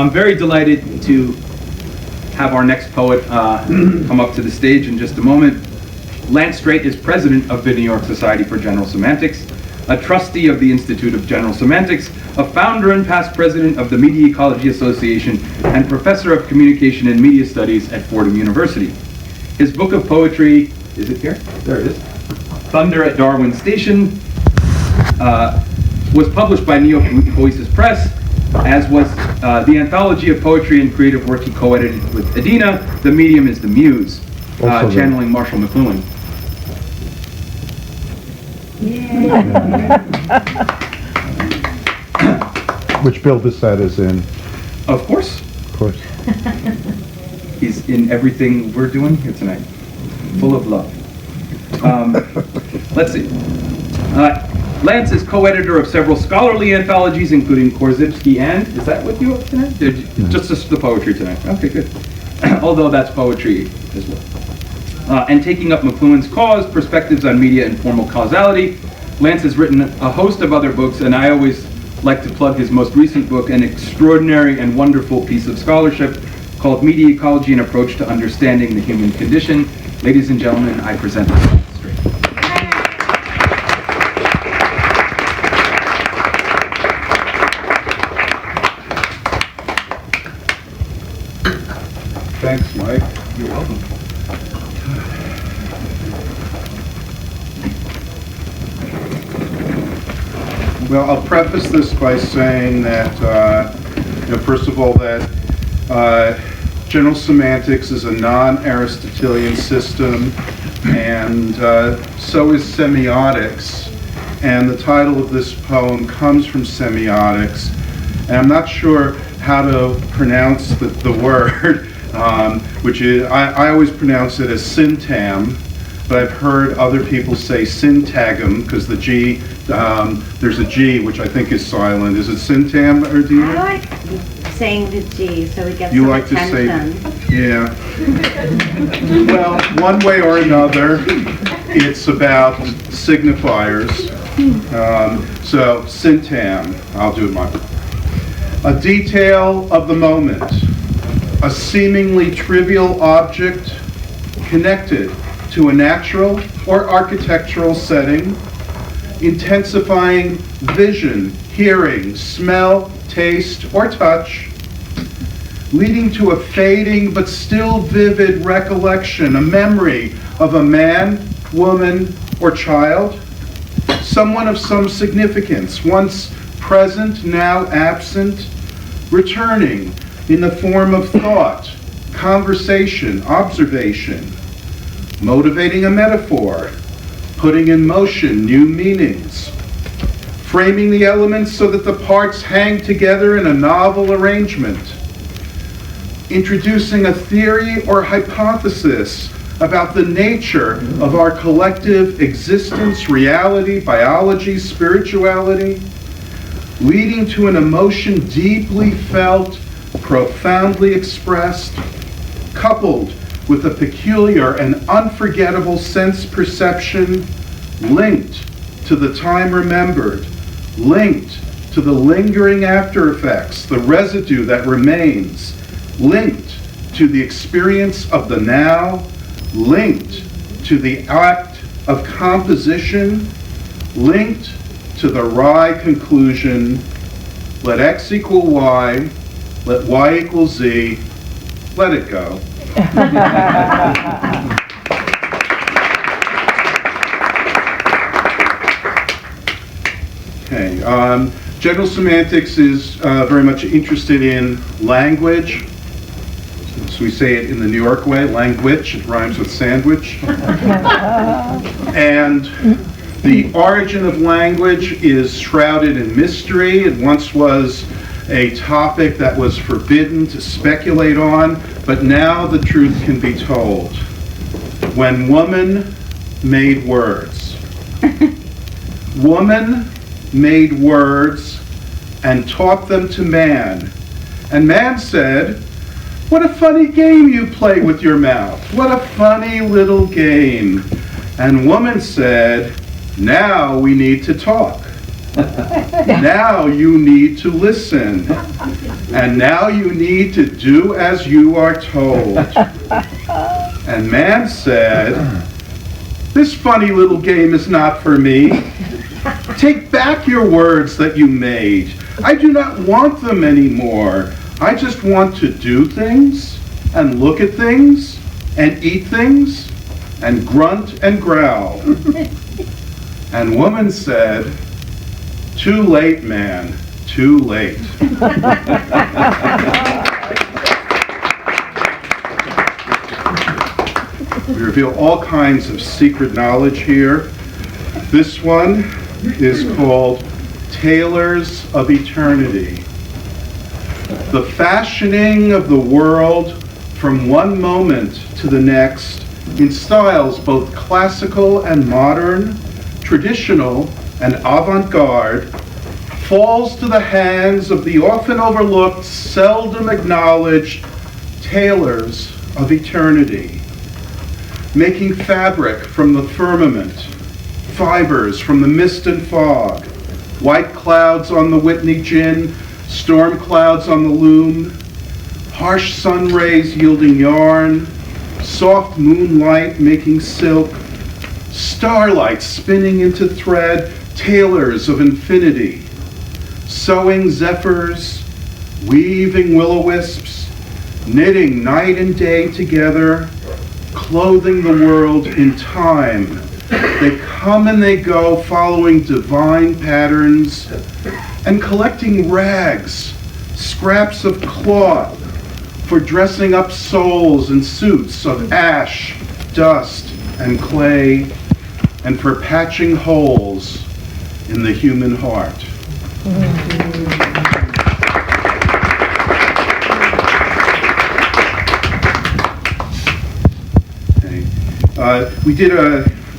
I'm very delighted to have our next poet come up to the stage in just a moment. Lance Strait is president of the New York Society for General Semantics, a trustee of the Institute of General Semantics, a founder and past president of the Media Ecology Association, and professor of communication and media studies at Fordham University. His book of poetry, is it here? There it is. Thunder at Darwin Station, was published by Neo Voices Press, as was the anthology of poetry and creative work he co-edited with Adina. The medium is the Muse, channeling Marshall McLuhan. Which Bill Bissett is in. Of course. Of course. He's in everything we're doing here tonight. Full of love. Let's see. Lance is co-editor of several scholarly anthologies, including Korzybski and, is that what you have tonight? Just the poetry tonight. Okay, good. Although that's poetry as well. And taking up McLuhan's cause, Perspectives on Media and Formal Causality. Lance has written a host of other books, and I always like to plug his most recent book, an extraordinary and wonderful piece of scholarship called Media Ecology, an Approach to Understanding the Human Condition. Ladies and gentlemen, I present Lance Strait. Thanks, Mike. You're welcome. Well, I'll preface this by saying that, first of all, that general semantics is a non-Aristotelian system, and so is semiotics. And the title of this poem comes from semiotics. And I'm not sure how to pronounce the word, which is, I always pronounce it as syntam, but I've heard other people say syntagm, because the G, there's a G, which I think is silent. Is it syntam, or do you? I like saying the G, so we get You some like attention. to say, yeah. Well, one way or another, it's about signifiers. So, syntam, I'll do it my way. A detail of the moment, a seemingly trivial object connected to a natural or architectural setting, intensifying vision, hearing, smell, taste, or touch, leading to a fading but still vivid recollection, a memory of a man, woman, or child, someone of some significance, once present, now absent, returning in the form of thought, conversation, observation, motivating a metaphor, putting in motion new meanings, framing the elements so that the parts hang together in a novel arrangement, introducing a theory or hypothesis about the nature of our collective existence, reality, biology, spirituality, leading to an emotion deeply felt, profoundly expressed, coupled with a peculiar and unforgettable sense perception, linked to the time remembered, linked to the lingering after effects, the residue that remains, linked to the experience of the now, linked to the act of composition, linked to the wry conclusion, let X equal Y, let Y equal Z, let it go. Okay, general semantics is very much interested in language. So we say it in the New York way, language, it rhymes with sandwich. And the origin of language is shrouded in mystery. It once was a topic that was forbidden to speculate on, but now the truth can be told. When woman made words, woman made words and taught them to man, and man said, "What a funny game you play with your mouth. What a funny little game." And woman said, "Now we need to talk. Now you need to listen. And now you need to do as you are told. And man said, this funny little game is not for me. Take back your words that you made. I do not want them anymore. I just want to do things and look at things and eat things and grunt and growl. And woman said, too late, man, too late. We reveal all kinds of secret knowledge here. This one is called Tailors of Eternity. The fashioning of the world from one moment to the next in styles both classical and modern, traditional and avant-garde, falls to the hands of the often overlooked, seldom acknowledged tailors of eternity, making fabric from the firmament, fibers from the mist and fog, white clouds on the Whitney gin, storm clouds on the loom, harsh sun rays yielding yarn, soft moonlight making silk, starlight spinning into thread, tailors of infinity, sewing zephyrs, weaving will-o-wisps, knitting night and day together, clothing the world in time. They come and they go, following divine patterns and collecting rags, scraps of cloth for dressing up souls in suits of ash, dust, and clay, and for patching holes in the human heart. We did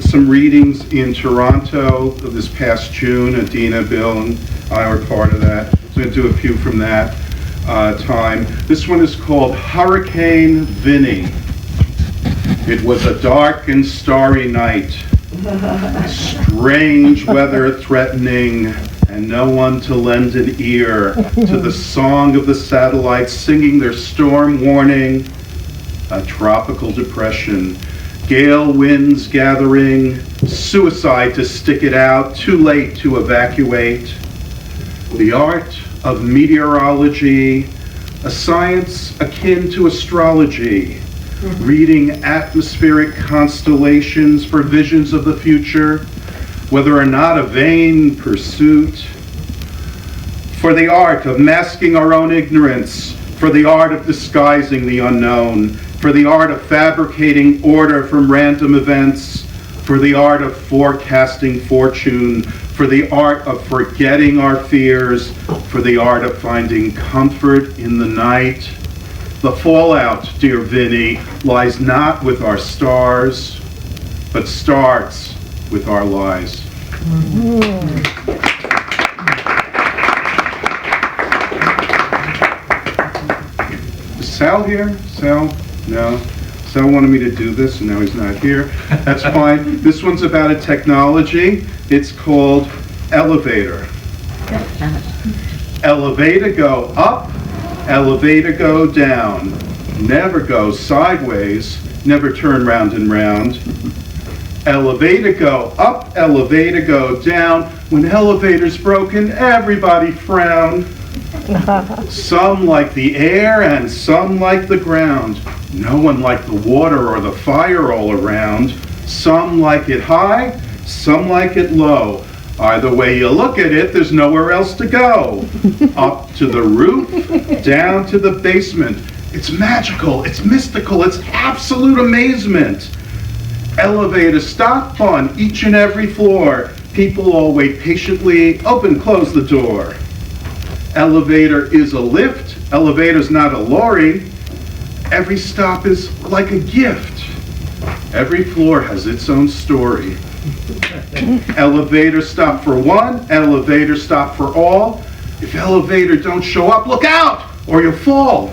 some readings in Toronto this past June. Adina, Bill, and I were part of that. So I'm going to do a few from that time. This one is called Hurricane Vinny. It was a dark and starry night, strange weather threatening, and no one to lend an ear to the song of the satellites singing their storm warning, a tropical depression, gale winds gathering, suicide to stick it out, too late to evacuate. The art of meteorology, a science akin to astrology, reading atmospheric constellations for visions of the future, whether or not a vain pursuit. For the art of masking our own ignorance, for the art of disguising the unknown, for the art of fabricating order from random events, for the art of forecasting fortune, for the art of forgetting our fears, for the art of finding comfort in the night. The fallout, dear Vinny, lies not with our stars, but starts with our lies. Is Sal here? Sal? No. Sal wanted me to do this, and now he's not here. That's fine. This one's about a technology. It's called elevator. Elevator go up, elevator go down. Never go sideways, never turn round and round. Elevator go up, elevator go down. When elevator's broken, everybody frown. Some like the air and some like the ground. No one like the water or the fire all around. Some like it high, some like it low. Either way you look at it, there's nowhere else to go. Up to the roof, down to the basement. It's magical, it's mystical, it's absolute amazement. Elevator stop on each and every floor. People all wait patiently, open, close the door. Elevator is a lift, elevator's not a lorry. Every stop is like a gift. Every floor has its own story. Elevator stop for one, elevator stop for all. If elevator don't show up, look out or you'll fall.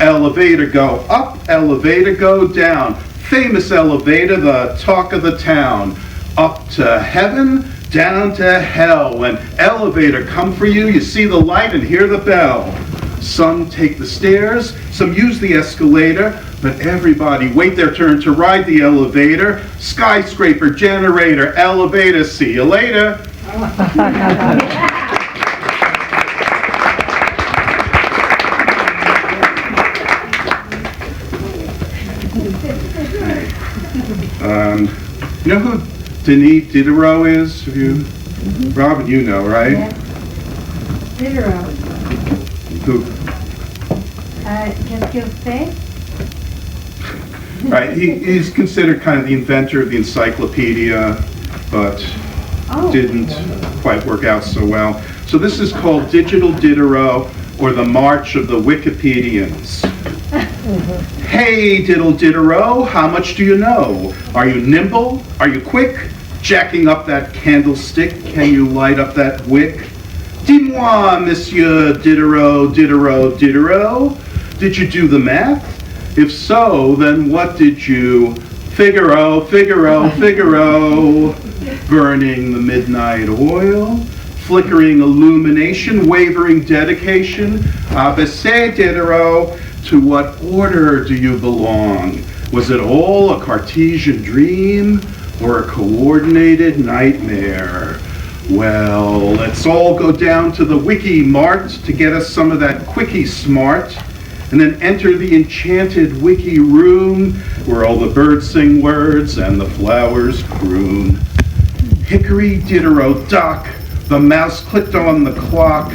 Elevator go up, elevator go down. Famous elevator, the talk of the town. Up to heaven, down to hell. When elevator come for you, you see the light and hear the bell. Some take the stairs, some use the escalator, but everybody wait their turn to ride the elevator. Skyscraper, generator, elevator, see you later. You know who Denis Diderot is? Have you? Robin, you know, right? Yes. Diderot. Who? Qu'est-ce qu'il fait? Right, he's considered kind of the inventor of the encyclopedia, but didn't quite work out so well. So this is called Digital Diderot, or the March of the Wikipedians. Hey, Diddle Diderot, how much do you know? Are you nimble? Are you quick? Jacking up that candlestick, can you light up that wick? Dis-moi, Monsieur Diderot, Diderot, Diderot, did you do the math? If so, then what did you? Figaro, Figaro, Figaro, burning the midnight oil, flickering illumination, wavering dedication. Bissett, Diderot, to what order do you belong? Was it all a Cartesian dream or a coordinated nightmare? Well, let's all go down to the Wiki Mart to get us some of that quickie smart, and then enter the enchanted Wiki room where all the birds sing words and the flowers croon. Hickory Diderot Dock, the mouse clicked on the clock,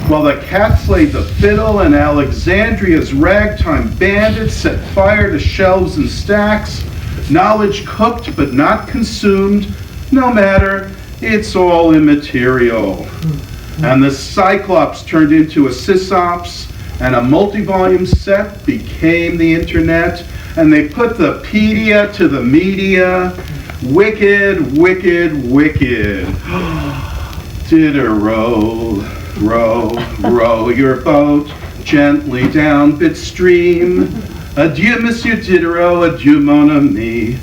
while the cat played the fiddle and Alexandria's ragtime bandits set fire to shelves and stacks. Knowledge cooked but not consumed, no matter, it's all immaterial. And the Cyclops turned into a sysops, and a multi-volume set became the internet, and they put the pedia to the media. Wicked, wicked, wicked. Diderot, row, row your boat gently down bitstream. Adieu, Monsieur Diderot, adieu, mon ami.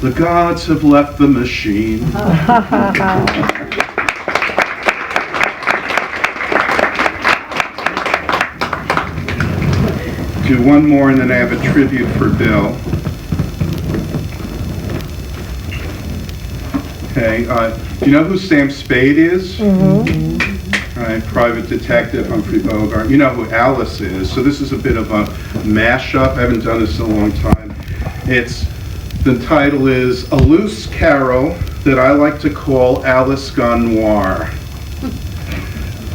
The gods have left the machine. Do one more and then I have a tribute for Bill. Okay, do you know who Sam Spade is? Mm-hmm. All right, private detective Humphrey Bogart. You know who Alice is, so this is a bit of a mashup. I haven't done this in a long time. The title is A Loose Carol that I like to call Alice Gone Noir.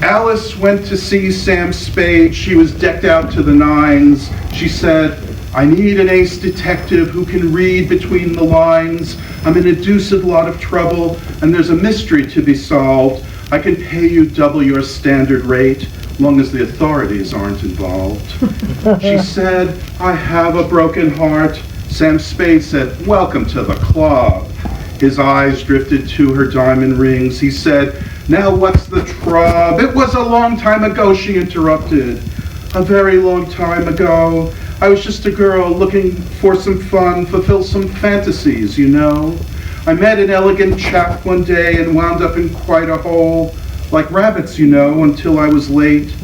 Alice went to see Sam Spade. She was decked out to the nines. She said, I need an ace detective who can read between the lines. I'm in a deuced lot of trouble, and there's a mystery to be solved. I can pay you double your standard rate, long as the authorities aren't involved. She said, I have a broken heart. Sam Spade said, welcome to the club. His eyes drifted to her diamond rings. He said, now what's the trub? It was a long time ago, she interrupted. A very long time ago. I was just a girl looking for some fun, fulfill some fantasies, you know. I met an elegant chap one day and wound up in quite a hole, like rabbits, you know, until I was late.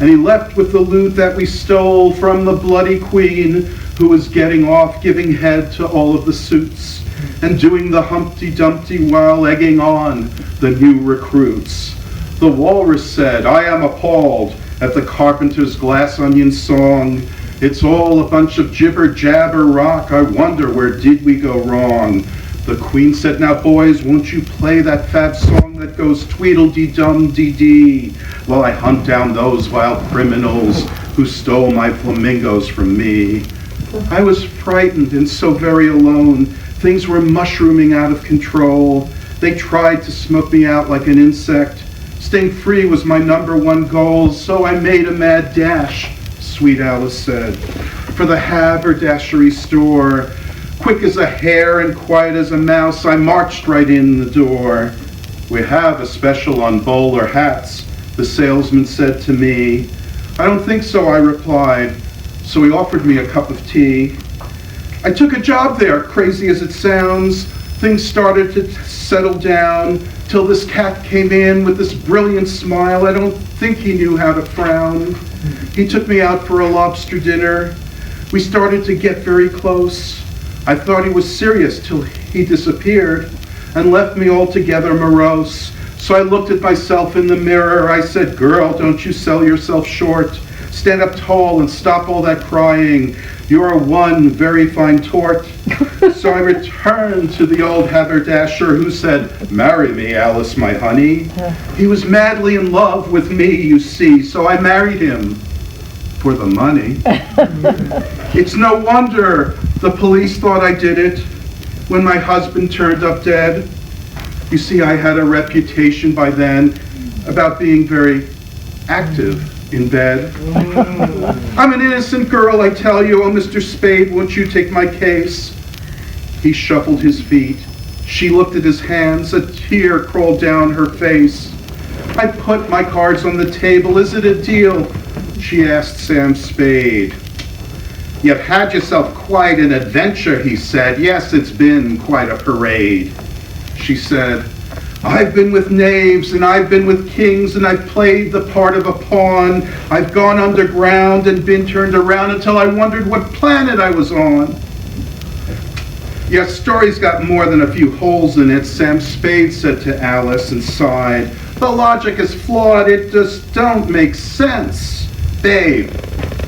And he left with the loot that we stole from the bloody queen, who was getting off giving head to all of the suits and doing the Humpty Dumpty while egging on the new recruits. The walrus said, I am appalled at the carpenter's glass onion song. It's all a bunch of jibber jabber rock. I wonder where did we go wrong? The queen said, now boys, won't you play that fab song that goes tweedledee-dum-dee-dee while I hunt down those vile criminals who stole my flamingos from me. I was frightened and so very alone. Things were mushrooming out of control. They tried to smoke me out like an insect. Staying free was my number one goal, so I made a mad dash, sweet Alice said, for the haberdashery store. Quick as a hare and quiet as a mouse, I marched right in the door. We have a special on bowler hats, the salesman said to me. I don't think so, I replied. So he offered me a cup of tea. I took a job there, crazy as it sounds. things started to settle down till this cat came in with this brilliant smile. I don't think he knew how to frown. He took me out for a lobster dinner. We started to get very close. I thought he was serious till he disappeared and left me altogether morose. So I looked at myself in the mirror. I said, girl, don't you sell yourself short. Stand up tall and stop all that crying. You're one very fine tort. So I returned to the old haberdasher who said, marry me, Alice, my honey. He was madly in love with me, you see, so I married him for the money. It's no wonder the police thought I did it when my husband turned up dead. You see, I had a reputation by then about being very active in bed. I'm an innocent girl, I tell you. Oh, Mr. Spade, won't you take my case? He shuffled his feet. She looked at his hands. A tear crawled down her face. I put my cards on the table. Is it a deal? She asked Sam Spade. You've had yourself quite an adventure, he said. Yes, it's been quite a parade. She said, I've been with knaves and I've been with kings and I've played the part of a pawn. I've gone underground and been turned around until I wondered what planet I was on. Your story's got more than a few holes in it, Sam Spade said to Alice and sighed. The logic is flawed, it just don't make sense. Babe,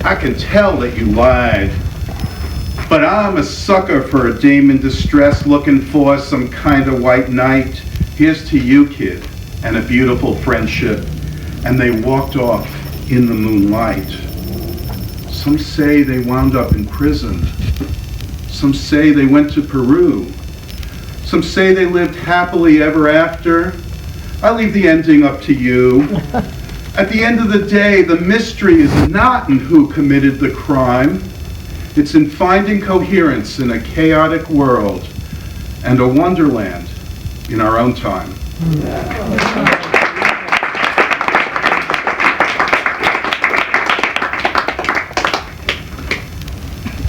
I can tell that you lied. But I'm a sucker for a dame in distress looking for some kind of white knight. Here's to you, kid, and a beautiful friendship. And they walked off in the moonlight. Some say they wound up in prison. Some say they went to Peru. Some say they lived happily ever after. I leave the ending up to you. At the end of the day, the mystery is not in who committed the crime. It's in finding coherence in a chaotic world and a wonderland in our own time.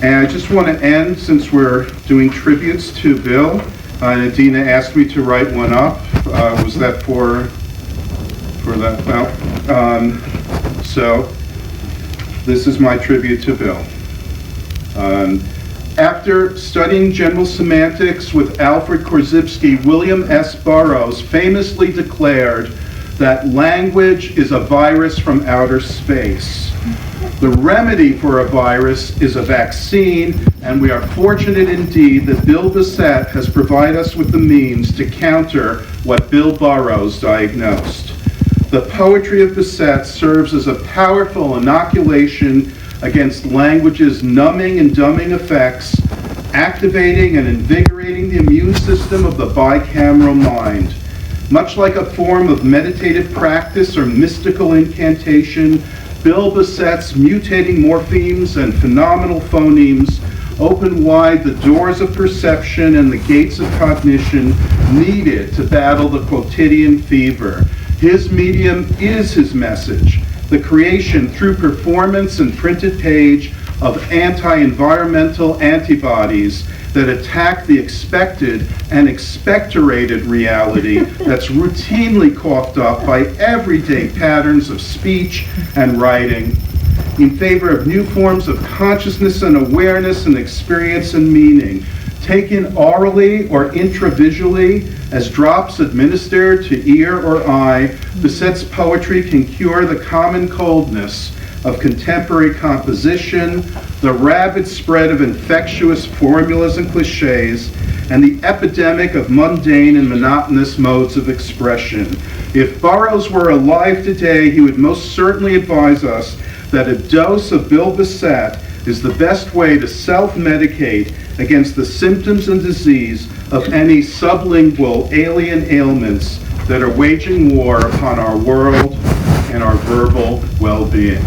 And I just want to end, since we're doing tributes to Bill. Adina asked me to write one up. Was that for that? Well, so this is my tribute to Bill. After studying general semantics with Alfred Korzybski, William S. Burroughs famously declared that language is a virus from outer space. The remedy for a virus is a vaccine, and we are fortunate indeed that Bill Bissett has provided us with the means to counter what Bill Burroughs diagnosed. The poetry of Bissett serves as a powerful inoculation against language's numbing and dumbing effects, activating and invigorating the immune system of the bicameral mind. Much like a form of meditative practice or mystical incantation, Bill Bissett's mutating morphemes and phenomenal phonemes open wide the doors of perception and the gates of cognition needed to battle the quotidian fever. His medium is his message, the creation through performance and printed page of anti-environmental antibodies that attack the expected and expectorated reality that's routinely coughed up by everyday patterns of speech and writing in favor of new forms of consciousness and awareness and experience and meaning, taken orally or intravisually as drops administered to ear or eye. Bissett's poetry can cure the common coldness of contemporary composition, the rapid spread of infectious formulas and cliches, and the epidemic of mundane and monotonous modes of expression. If Burroughs were alive today, he would most certainly advise us that a dose of Bill Bissett is the best way to self-medicate against the symptoms and disease of any sublingual alien ailments that are waging war upon our world and our verbal well-being.